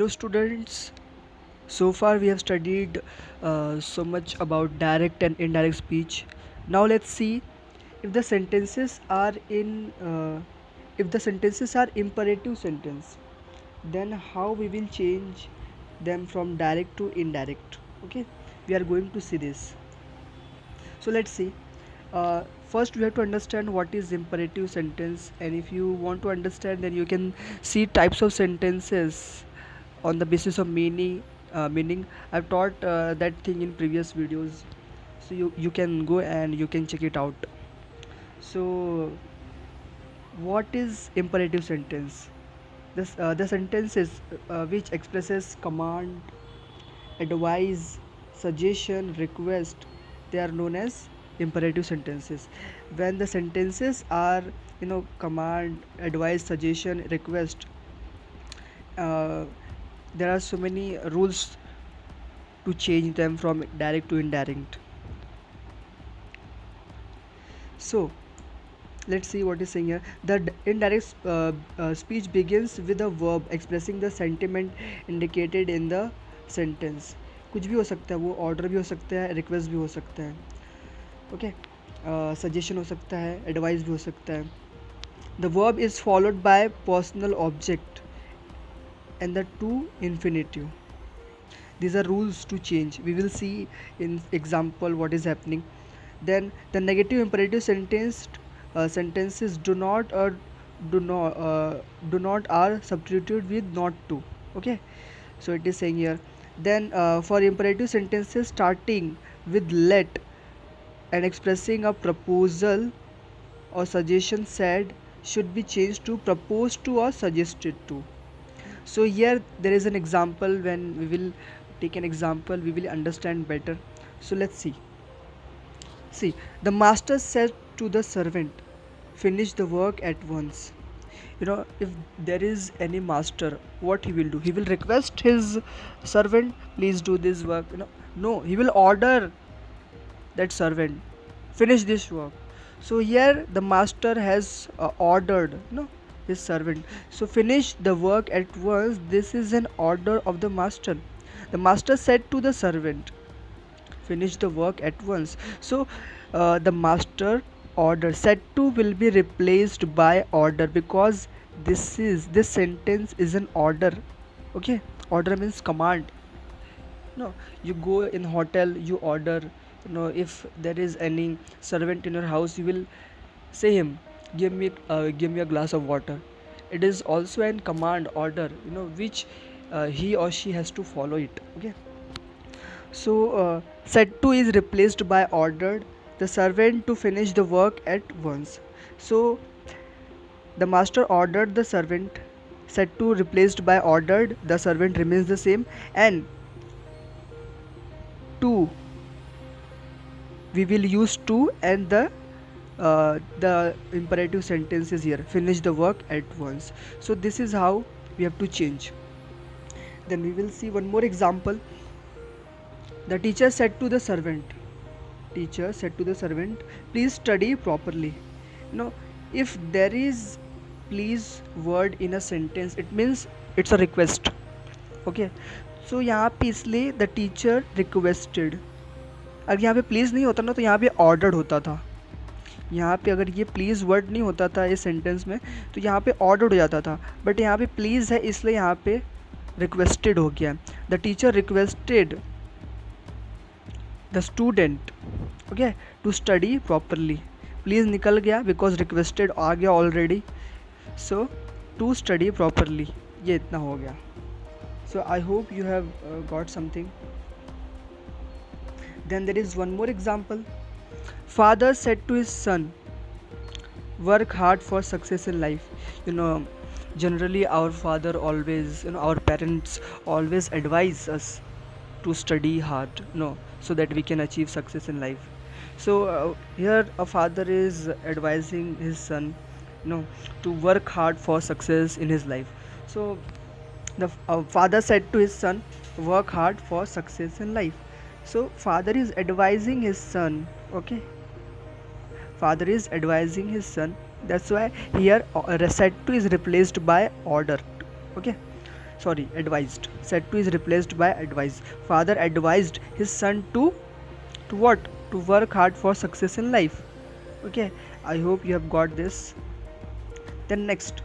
Hello students, so far we have studied so much about direct and indirect speech. Now let's see if the sentences are imperative sentence, then how we will change them from direct to indirect. Okay, we are going to see this. So let's see. First we have to understand what is imperative sentence, and if you want to understand, then you can see types of sentences on the basis of meaning. I've taught that thing in previous videos, so you can go and you can check it out. So what is imperative sentence? The sentences which expresses command, advice, suggestion, request, they are known as imperative sentences. When the sentences are command, advice, suggestion, request, uh, there are so many rules to change them from direct to indirect. So let's see what is saying here. The indirect speech begins with a verb expressing the sentiment indicated in the sentence. कुछ भी हो सकता है, वो order भी हो सकता है, रिक्वेस्ट भी हो सकता है, ओके, सजेशन हो सकता है, एडवाइस भी हो सकता है. The verb is followed by personal object and the to infinitive. These are rules to change. We will see in example what is happening. Then the negative imperative sentences do not are substituted with not to. Okay, so it is saying here. Then for imperative sentences starting with let and expressing a proposal or suggestion said should be changed to proposed to or suggested to. So here there is an example. When we will take an example, we will understand better. So let's see. The master said to the servant, finish the work at once. If there is any master, what he will do? He will request his servant, please do this work. No, he will order that servant, finish this work. So here the master has ordered his servant, so finish the work at once. This is an order of the master. The master said to the servant, finish the work at once. So the master order, said to will be replaced by order, because this sentence is an order. Okay, order means command. No, you go in hotel, you order. If there is any servant in your house, you will say him, give me a glass of water. It is also an command, order, which he or she has to follow it. Okay, so said to is replaced by ordered, the servant to finish the work at once. So the master ordered the servant, said to replaced by ordered, the servant remains the same, and to, we will use to, and the imperative sentence is here, finish the work at once. So this is how we have to change. Then we will see one more example. The teacher said to the servant, please study properly. If there is please word in a sentence, it means it's a request. Okay, so यहाँ पे इसलिए the teacher requested. अगर यहाँ पे please नहीं होता ना, तो यहाँ पे ऑर्डर्ड होता था. यहाँ पे अगर ये प्लीज़ वर्ड नहीं होता था इस सेंटेंस में, तो यहाँ पे ऑर्डर्ड हो जाता था. बट यहाँ पे प्लीज़ है, इसलिए यहाँ पे रिक्वेस्टेड हो गया. The teacher requested the student, okay, to study properly. Please निकल गया बिकॉज रिक्वेस्टेड आ गया already. So to study properly, ये इतना हो गया. So I hope you have got something. Then there is one more example. Father said to his son, work hard for success in life. Generally our father always, our parents always advise us to study hard, so that we can achieve success in life. So here a father is advising his son, to work hard for success in his life. So the father said to his son, work hard for success in life. So father is advising his son. Okay, father is advising his son. That's why here said to is replaced by order. Okay, sorry, advised. Said to is replaced by advised. Father advised his son to what? To work hard for success in life. Okay, I hope you have got this. Then next,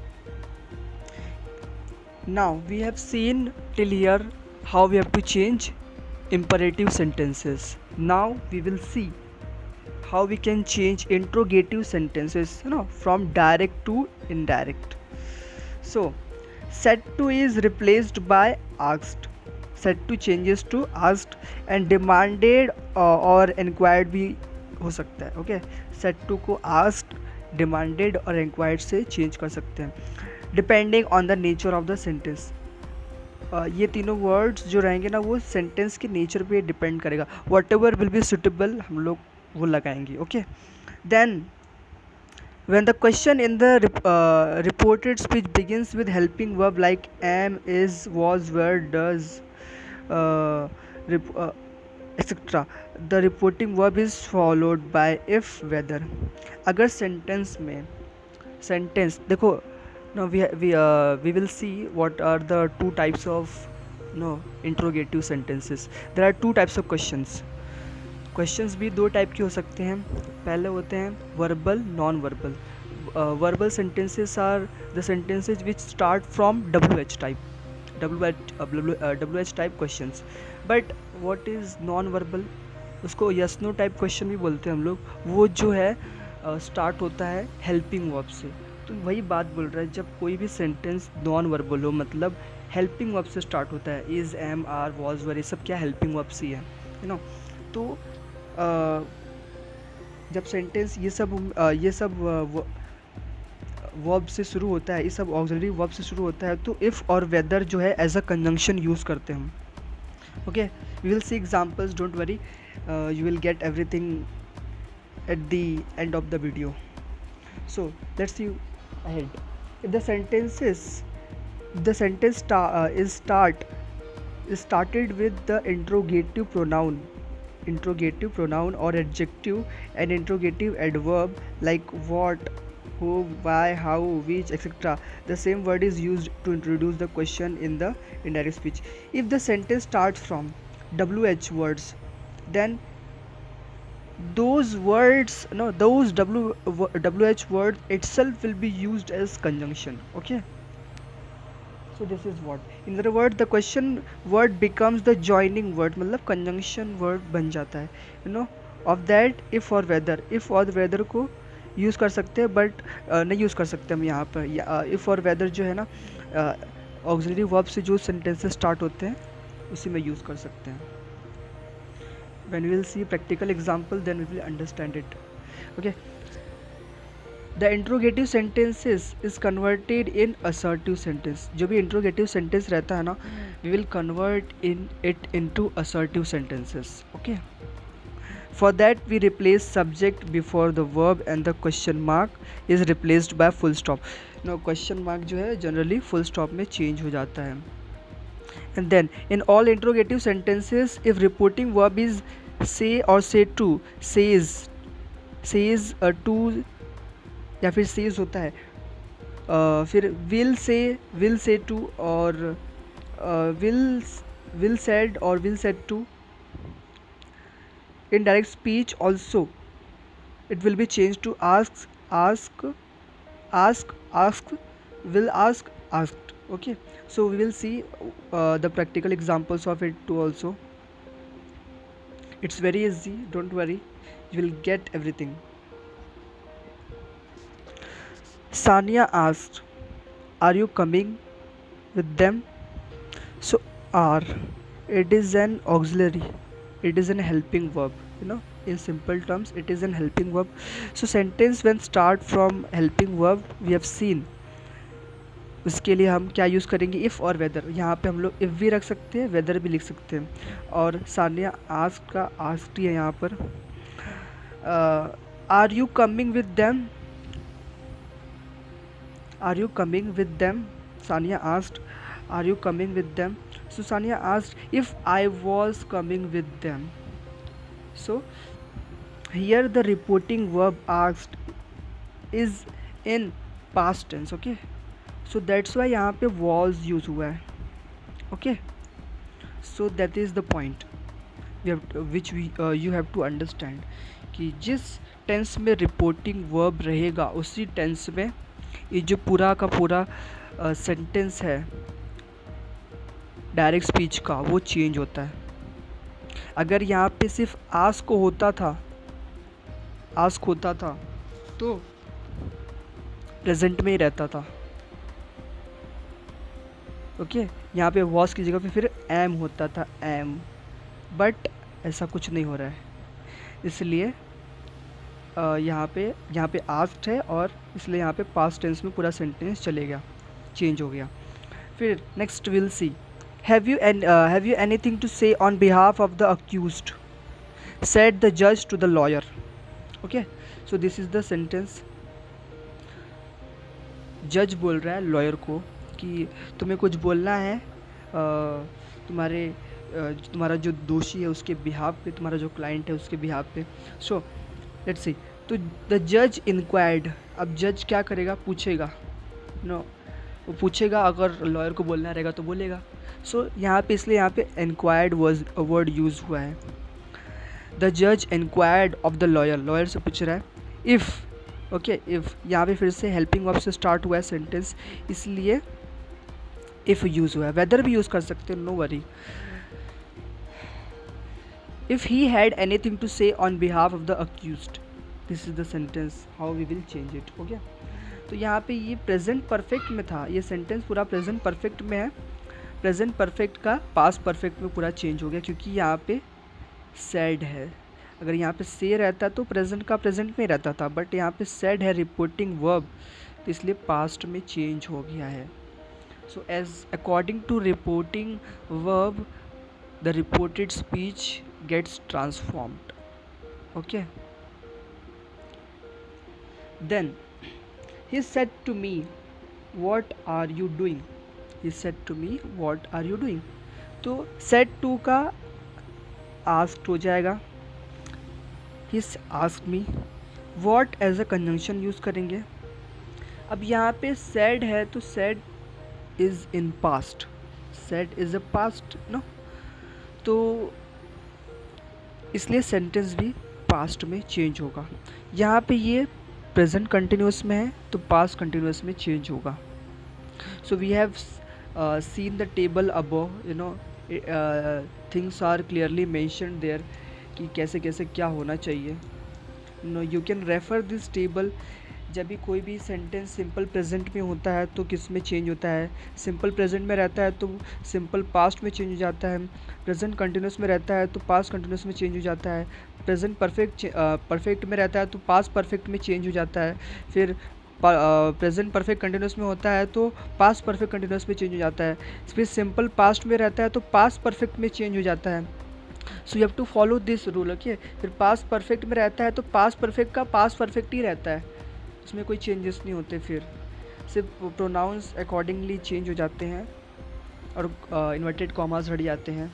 now we have seen till here how we have to change imperative sentences. Now we will see how we can change interrogative sentences, from direct to indirect. So said to is replaced by asked. Said to changes to asked, and demanded और inquired भी हो सकता है. Okay, set to को asked, demanded और inquired से change कर सकते हैं depending on the nature of the sentence. ये तीनों वर्ड्स जो रहेंगे ना, वो सेंटेंस के नेचर पे डिपेंड करेगा. Whatever will be suitable हम लोग वो लगाएंगे. Okay, then when the question in the reported speech begins with helping verb like am, is, was, were, does, etc., the reporting verb is followed by if, whether. अगर sentence में sentence देखो, now we will see what are the two types of interrogative sentences. There are two types of questions. Questions भी दो type के हो सकते हैं. पहले होते हैं verbal, non verbal. Verbal sentences are the sentences which start from WH type, WH type questions. But what is non verbal? उसको यस नो टाइप क्वेश्चन भी बोलते हैं हम लोग. वो जो है स्टार्ट होता है हेल्पिंग वर्ब से. तो वही बात बोल रहा है, जब कोई भी सेंटेंस नॉन वर्बल हो मतलब हेल्पिंग वर्ब से स्टार्ट होता है. इज़, एम, आर, वॉज, वर, ये सब क्या हेल्पिंग वर्ब से ही है. तो जब सेंटेंस ये सब वर्ब से शुरू होता है, ये सब ऑक्सिलरी वर्ब से शुरू होता है, तो इफ़ और वेदर जो है एज अ कंजंक्शन यूज़ करते हैं हम. Okay, we will see examples, don't worry, you will get everything at the end of the video. So let's see ahead. If the sentence is started with the interrogative pronoun or adjective and interrogative adverb like what, who, why, how, which, etc., the same word is used to introduce the question in the indirect speech. If the sentence starts from WH words, then those WH words itself will be used as conjunction. Okay, so this is what, in other words, the question word becomes the joining word, मतलब conjunction word बन जाता है, of that if और whether. if और whether को use कर सकते हैं, बट नहीं यूज़ कर सकते हम यहाँ पर. if और whether जो है ना, ऑक्सिलरी वर्ब से जो सेंटेंसेस स्टार्ट होते हैं उसी में यूज़ कर सकते हैं. when we will see practical example, then we will understand it. Okay, the interrogative sentences is converted in assertive sentence. जो भी interrogative sentence रहता है ना, we will convert it into assertive sentences. Okay, for that we replace subject before the verb and the question mark is replaced by full stop. Now question mark जो है generally full stop में change हो जाता है. And then in all interrogative sentences, if reporting verb is say or say to, says to या फिर says होता है, फिर will say to और will said or will said to. In direct speech also it will be changed to asked, will ask, asked. Okay, so we will see the practical examples of it too also. It's very easy, don't worry, you will get everything. Sania asked, are you coming with them? So are, it is an auxiliary, it is an helping verb, in simple terms it is an helping verb. So sentence when start from helping verb, we have seen उसके लिए हम क्या use करेंगे, if और weather. यहाँ पे हम लोग इफ़ भी रख सकते हैं, वेदर भी लिख सकते हैं. और सानिया आस्क का आस्क्ड है यहाँ पर. Are you coming with them, are you coming with them. Sania asked, are you coming with them. So Sania asked if I was coming with them. So here the reporting verb asked is in past tense. Okay, so that's why यहाँ पे was use हुआ है. Okay, so that is the point which you have to understand कि जिस tense में reporting verb रहेगा उसी tense में ये जो पूरा का पूरा सेंटेंस है डायरेक्ट स्पीच का वो चेंज होता है। अगर यहाँ पे सिर्फ आस्क होता था तो प्रेजेंट में ही रहता था। ओके, यहाँ पे वॉस की जगह पे फिर एम होता था, एम, बट ऐसा कुछ नहीं हो रहा है, इसलिए यहाँ पे आस्क्ड है और इसलिए यहाँ पे पास्ट टेंस में पूरा सेंटेंस चलेगा, चेंज हो गया। फिर next will see, have you anything to say on behalf of the accused, said the जज to the lawyer. Okay, so this is the sentence. जज बोल रहा है लॉयर को कि तुम्हें कुछ बोलना है तुम्हारा जो दोषी है उसके बिहाफ पे, तुम्हारा जो क्लाइंट है उसके बिहाफ पे। सो लेट्स सी, तो द जज इंक्वायर्ड, अब जज क्या करेगा, पूछेगा, नो वो पूछेगा, अगर लॉयर को बोलना रहेगा तो बोलेगा। सो यहाँ पे इसलिए यहाँ पे इंक्वायर्ड वर्ड यूज हुआ है। द जज inquired of the lawyer, lawyer से पूछ रहा है। इफ़, ओके, इफ़ यहाँ पे फिर से हेल्पिंग वर्ब से स्टार्ट हुआ है सेंटेंस, इसलिए इफ़ यूज़ हुआ है। वेदर भी यूज़ कर सकते हो, no worry. If he had anything to say on behalf of the accused, this is the sentence, how we will change it. Okay, तो यहाँ पे ये प्रेजेंट परफेक्ट में था, ये सेंटेंस पूरा प्रेजेंट परफेक्ट में है। प्रेजेंट परफेक्ट का पास्ट परफेक्ट में पूरा चेंज हो गया क्योंकि यहाँ पे सैड है। अगर यहाँ पे से रहता तो प्रेजेंट का प्रेजेंट में रहता था, बट यहाँ पे सैड है रिपोर्टिंग वर्ब, तो इसलिए पास्ट में चेंज हो गया है। So as according to reporting verb the reported speech gets transformed. Okay, then he said to me what are you doing, he said to me what are you doing, तो said to का asked हो जाएगा, he asked me, what as a conjunction use करेंगे। अब यहाँ पे said है तो said is in past, said is a past, no, तो इसलिए सेंटेंस भी पास्ट में चेंज होगा। यहाँ पे ये प्रेजेंट कंटिन्यूस में है तो पास्ट कंटिन्यूस में चेंज होगा। So we have seen the table above, you know things are clearly mentioned there कि कैसे कैसे क्या होना चाहिए। No, you can refer this table. जब भी कोई भी सेंटेंस सिंपल प्रेजेंट में होता है तो किस में चेंज होता है, सिंपल प्रेजेंट में रहता है तो सिंपल पास्ट में चेंज हो जाता है, प्रेजेंट कंटिन्यूस में रहता है तो पास्ट कंटिन्यूस में चेंज हो जाता है, प्रेजेंट परफेक्ट में रहता है तो पास्ट परफेक्ट में चेंज हो जाता है, फिर प्रेजेंट परफेक्ट कंटिन्यूस में होता है तो पास्ट परफेक्ट कंटिन्यूस में चेंज हो जाता है, फिर सिंपल पास्ट में रहता है तो पास्ट परफेक्ट में चेंज हो जाता है। So you have to follow this rule. Okay, फिर पास्ट परफेक्ट में रहता है तो पास्ट परफेक्ट का पास्ट परफेक्ट ही रहता है, उसमें कोई चेंजेस नहीं होते, फिर सिर्फ प्रोनाउंस अकॉर्डिंगली चेंज हो जाते हैं और इन्वर्टेड कॉमास हट जाते हैं।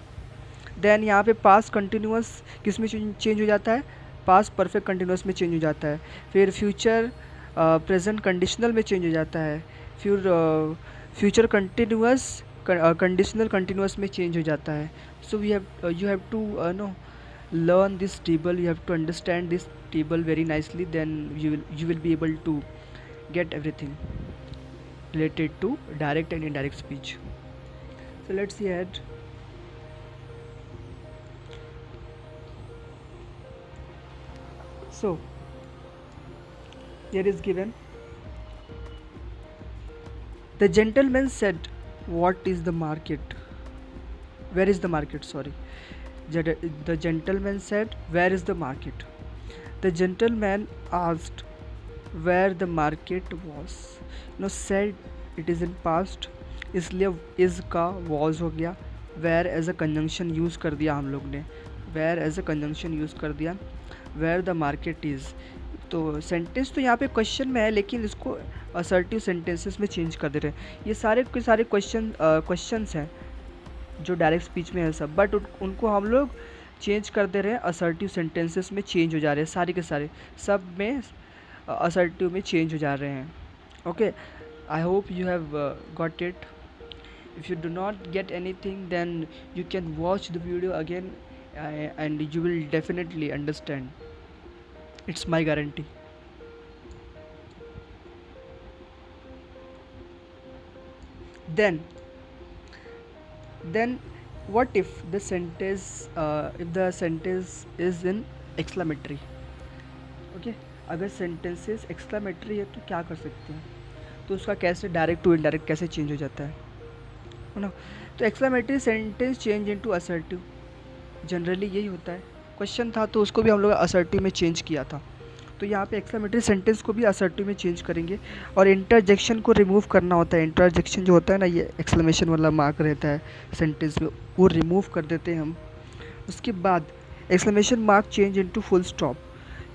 देन यहाँ पे पास्ट कंटिन्यूस किस में चेंज हो जाता है, पास्ट परफेक्ट कंटिन्यूस में चेंज हो जाता है, फिर फ्यूचर प्रेजेंट कंडीशनल में चेंज हो जाता है, फिर फ्यूचर कंटिन्यूस कंडीशनल कंटिन्यूस में चेंज हो जाता है। सो you have to learn this table, you have to understand this table very nicely, then you will be able to get everything related to direct and indirect speech. So let's see ahead. So here is given, the gentleman said, what is the market, where is the market, sorry. The gentleman said, where is the market. The gentleman asked where the market was. Said it is in past, इसलिए is का was हो गया, where as a conjunction use कर दिया हम लोग ने, where as a conjunction use कर दिया, where the market is। तो सेंटेंस तो यहाँ पे क्वेश्चन में है लेकिन इसको असर्टिव सेंटेंसेस में चेंज कर दे रहे हैं। ये सारे के सारे क्वेश्चंस हैं जो डायरेक्ट स्पीच में है सब, बट उनको हम लोग चेंज कर दे रहे हैं, असर्टिव सेंटेंसेस में चेंज हो जा रहे हैं, सारे के सारे सब में असर्टिव में चेंज हो जा रहे हैं। Okay, I hope you have got it. If you do not get anything, then you can watch the video again, and you will definitely understand. It's my guarantee. Then then what if the sentence is in exclamatory? Okay, अगर sentences exclamatory है तो क्या कर सकते हैं, तो उसका कैसे डायरेक्ट टू इनडायरेक्ट कैसे चेंज हो जाता है ना? तो exclamatory sentence change into assertive, generally यही होता है। क्वेश्चन था तो उसको भी हम लोग असर्टिव में चेंज किया था, तो यहाँ पे एक्सक्लेमेटरी सेंटेंस को भी असर्टिव में चेंज करेंगे। और इंटरजेक्शन को रिमूव करना होता है। इंटरजेक्शन जो होता है ना, ये एक्सक्लेमेशन वाला मार्क रहता है सेंटेंस में, वो रिमूव कर देते हैं हम। उसके बाद exclamation mark change into full stop.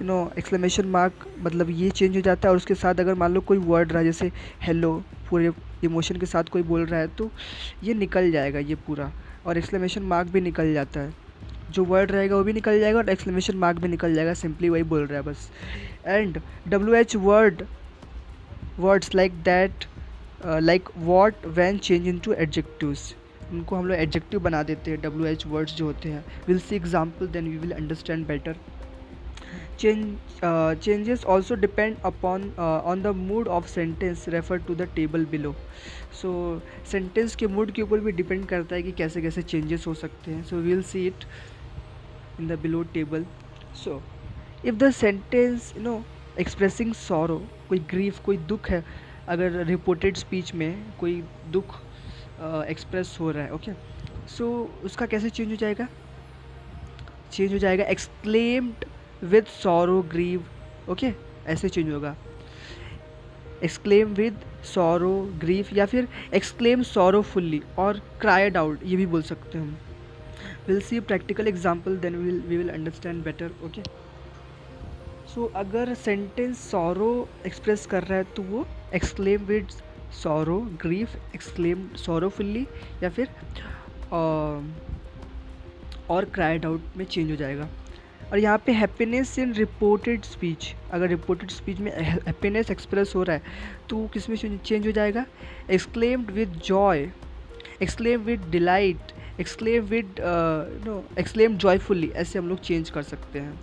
Exclamation mark मतलब ये चेंज हो जाता है, और उसके साथ अगर मान लो कोई वर्ड रहा, जैसे हेलो, पूरे इमोशन के साथ कोई बोल रहा है, तो ये निकल जाएगा ये पूरा, और एक्सक्लेमेशन मार्क भी निकल जाता है। जो वर्ड रहेगा वो भी निकल जाएगा और एक्सक्लेमेशन मार्क भी निकल जाएगा, सिंपली वही बोल रहा है बस। And WH words like that, like what, when change into adjectives, उनको हम लोग एडजेक्टिव बना देते हैं WH वर्ड्स जो होते हैं। Will see example, then we will understand better. Changes also depend upon on the mood of sentence refer to the table below. So sentence के mood के ऊपर भी depend करता है कि कैसे कैसे changes हो सकते हैं। So we'll see it in the below table. So if the sentence expressing sorrow, कोई grief, कोई दुख है, अगर reported speech में कोई दुख express हो रहा है, ओके, so उसका कैसे change हो जाएगा? चेंज हो जाएगा exclaimed with sorrow grieve, okay, ऐसे चेंज होगा। एक्सक्लेम विद सॉरो ग्रीफ, या फिर एक्सक्लेम सॉरोफुल्ली और क्राइड आउट, ये भी बोल सकते हैं हम। Will see practical example, then we will understand better, okay. So अगर सेंटेंस सॉरो एक्सप्रेस कर रहा है तो वो exclaim with sorrow grief, exclaim sorrowfully, या फिर और क्राइड आउट में चेंज हो जाएगा। और यहाँ पे हैप्पीनेस इन रिपोर्टेड स्पीच, अगर रिपोर्टेड स्पीच में हैप्पीनेस एक्सप्रेस हो रहा है तो किस में चेंज हो जाएगा? Exclaimed with Joy, exclaim with delight, exclaim with exclaim joyfully, ऐसे हम लोग चेंज कर सकते हैं।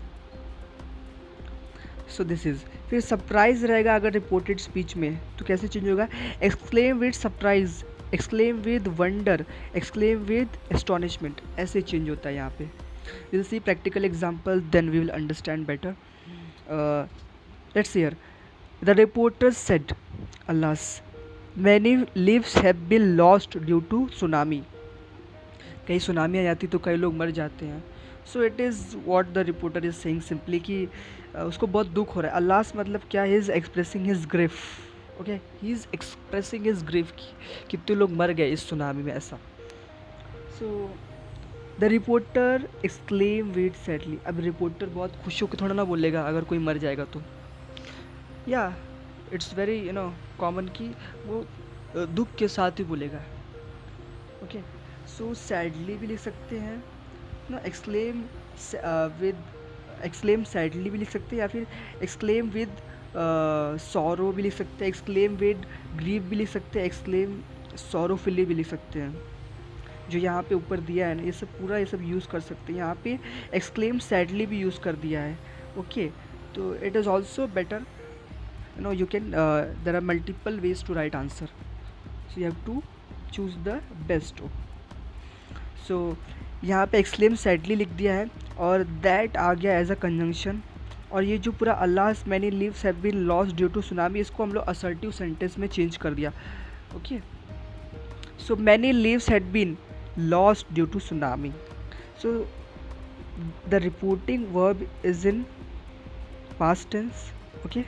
So this is. फिर सरप्राइज रहेगा अगर रिपोर्टेड स्पीच में, तो कैसे चेंज होगा? Exclaim with surprise, exclaim with wonder, exclaim with astonishment, ऐसे चेंज होता है यहाँ पे। We'll see practical example, then we will understand better. Let's see here. The reporter said, alas, many lives have been lost due to tsunami. कहीं tsunami आ जाती तो कई लोग मर जाते हैं। So it is what the reporter is saying simply कि उसको बहुत दुख हो रहा है। alas मतलब क्या? He is expressing his grief. Okay, he is expressing his grief कि कितने लोग मर गए इस सुनामी में, ऐसा। So the reporter exclaim with sadly, अब रिपोर्टर बहुत खुश होकर थोड़ा ना बोलेगा अगर कोई मर जाएगा तो, या इट्स वेरी कॉमन कि वो दुख के साथ ही बोलेगा, ओके। सो सैडली भी लिख सकते हैं ना, एक्सक्लेम सैडली भी लिख सकते हैं, या फिर एक्सक्लेम विद सॉरो भी लिख सकते हैं, एक्सक्लेम विद ग्रीफ भी लिख सकते हैं, एक्सक्लेम सॉरोफुली भी लिख सकते हैं। जो यहाँ पे ऊपर दिया है ना, ये सब पूरा ये सब यूज़ कर सकते हैं। यहाँ पे एक्सक्लेम सैडली भी यूज़ कर दिया है, ओके। तो it is also better, you can, there are multiple ways to write answer, so you have to choose the best. So यहाँ पे एक्सक्लेम सैडली लिख दिया है और दैट आ गया एज अ कंजंक्शन, और ये जो पूरा alas many lives have been lost due to tsunami, इसको हम लोग असर्टिव सेंटेंस में चेंज कर दिया, okay. So many lives had been lost due to tsunami. So the reporting verb is in past tense, okay.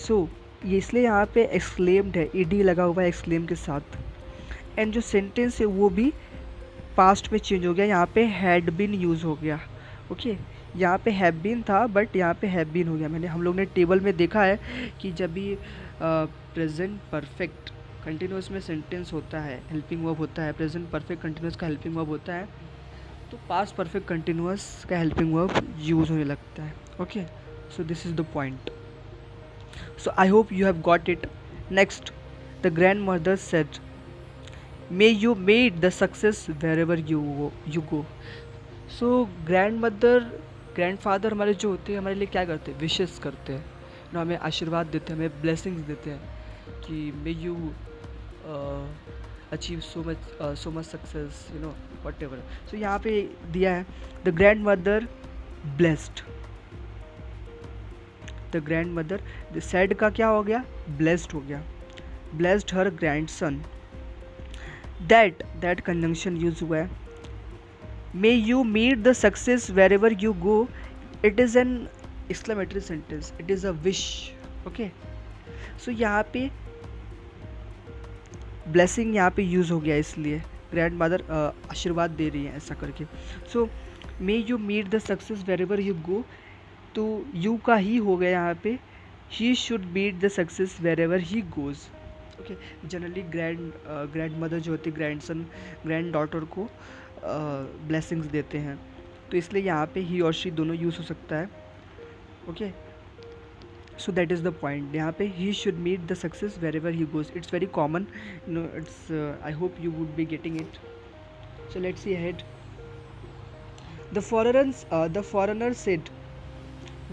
So ये इसलिए यहाँ पे exclaimed है, ed लगा हुआ है exclaim के साथ, एंड जो सेंटेंस है वो भी पास्ट में चेंज हो गया, यहाँ पे had been यूज़ हो गया, ओके। यहाँ पे have been था बट यहाँ पे have been हो गया। हम लोग ने टेबल में देखा है कि जब भी प्रेजेंट परफेक्ट कंटिन्यूस में सेंटेंस होता है, हेल्पिंग वर्ब होता है, प्रेजेंट परफेक्ट कंटिन्यूस का हेल्पिंग वर्ब होता है, तो पास्ट परफेक्ट कंटिन्यूस का हेल्पिंग वर्ब यूज़ होने लगता है, okay. So this is the point. So I hope you have got it. Next, the grand mother said, May you meet the success wherever you go. So grand mother grand father हमारे जो होते हैं हमारे लिए क्या करते हैं, wishes करते हैं ना, हमें आशीर्वाद देते हैं, हमें ब्लेसिंग्स देते हैं कि may you achieve so much success, you know, whatever. So यहाँ पे दिया है the grandmother blessed. The grandmother said का क्या हो गया, ब्लेस्ड हो गया. Blessed her grandson. That conjunction use हुआ है. May you meet the success wherever you go. It is an exclamatory sentence, it is a wish. Okay, so यहाँ पे ब्लेसिंग यहाँ पे यूज़ हो गया, इसलिए ग्रैंड मदर आशीर्वाद दे रही है ऐसा करके. So may you meet the success wherever you go, तो यू का ही हो गया यहाँ पे. He should meet the success wherever he goes. Okay, generally grandmother जो होती है ग्रैंड सन ग्रैंड डॉटर को ब्लेसिंग्स देते हैं, तो इसलिए यहाँ पे ही और शी दोनों यूज़ हो सकता है. Okay, so that is the point. यहाँ पे he should meet the success wherever he goes. It's very common, you know. It's I hope you would be getting it. So let's see ahead. The foreigner said,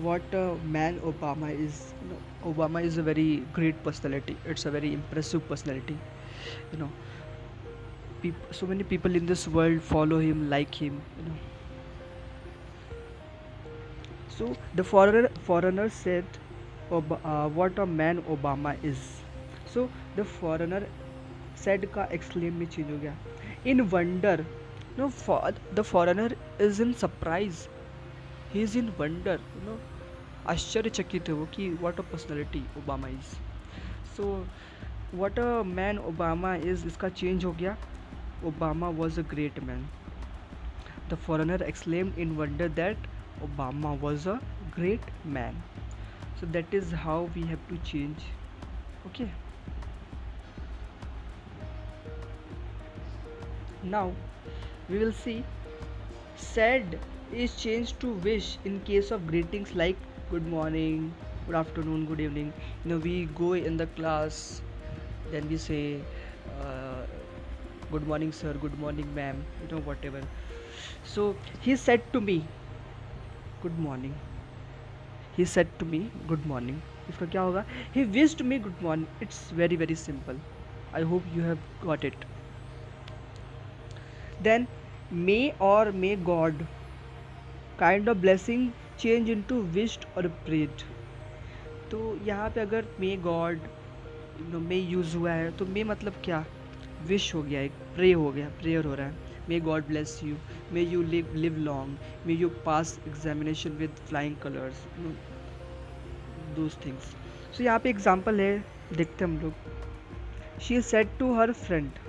"What a man Obama is! You know, Obama is a very great personality. It's a very impressive personality. You know, so many people in this world follow him, like him. You know." So the foreigner said, what a man Obama is. So the foreigner said का exclaim में change हो गया. In wonder, no, the foreigner is in surprise. He is in wonder, you know. आश्चर्यचकित है वो कि what a personality Obama is. So what a man Obama is, इसका change हो गया. Obama was a great man. The foreigner exclaimed in wonder that Obama was a great man. So that is how we have to change. Okay, now we will see said is changed to wish in case of greetings like good morning, good afternoon, good evening. You know, we go in the class, then we say uh, good morning sir, good morning ma'am, you know, whatever. So he said to me good morning. He said to me good morning. इसका क्या होगा, he wished me good morning. It's very very simple. I hope you have got it. Then may or may God kind of blessing change into wished or prayed. तो यहाँ पे अगर may God, you know, may use हुआ है तो may मतलब क्या, wish हो गया, एक प्रे हो गया, प्रेयर हो रहा है. May God bless you. May you live long. May you pass examination with flying colors. You know, those things. So यहाँ पे एग्जाम्पल है, देखते हम लोग. She said to her friend,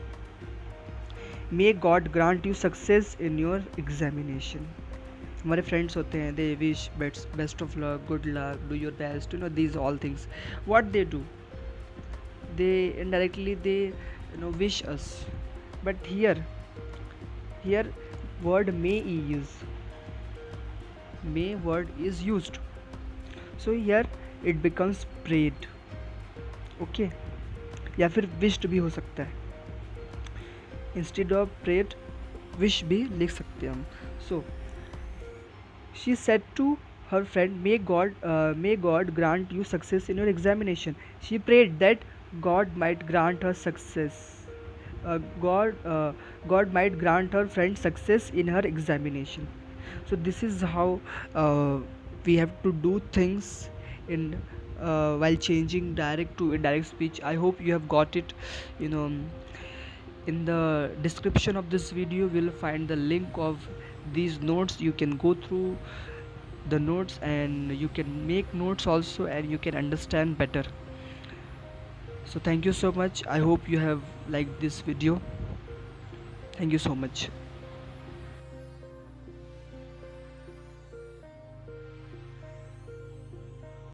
May God grant you success in your examination. हमारे friends होते हैं, they wish best of luck, good luck, do your best, you know, these all things. What they do, they indirectly they, you know, wish us. But here word may word is used. So here it becomes prayed. Okay, या फिर wished भी हो सकता है. Instead of prayed wish भी लिख सकते हैं हम. So she said to her friend may God grant you success in your examination. She prayed that God might grant her success. God might grant her friend success in her examination. So this is how we have to do things in while changing direct to indirect speech. I hope you have got it. You know, in the description of this video you will find the link of these notes. You can go through the notes and you can make notes also, and you can understand better. So thank you so much. I hope you have liked this video. Thank you so much.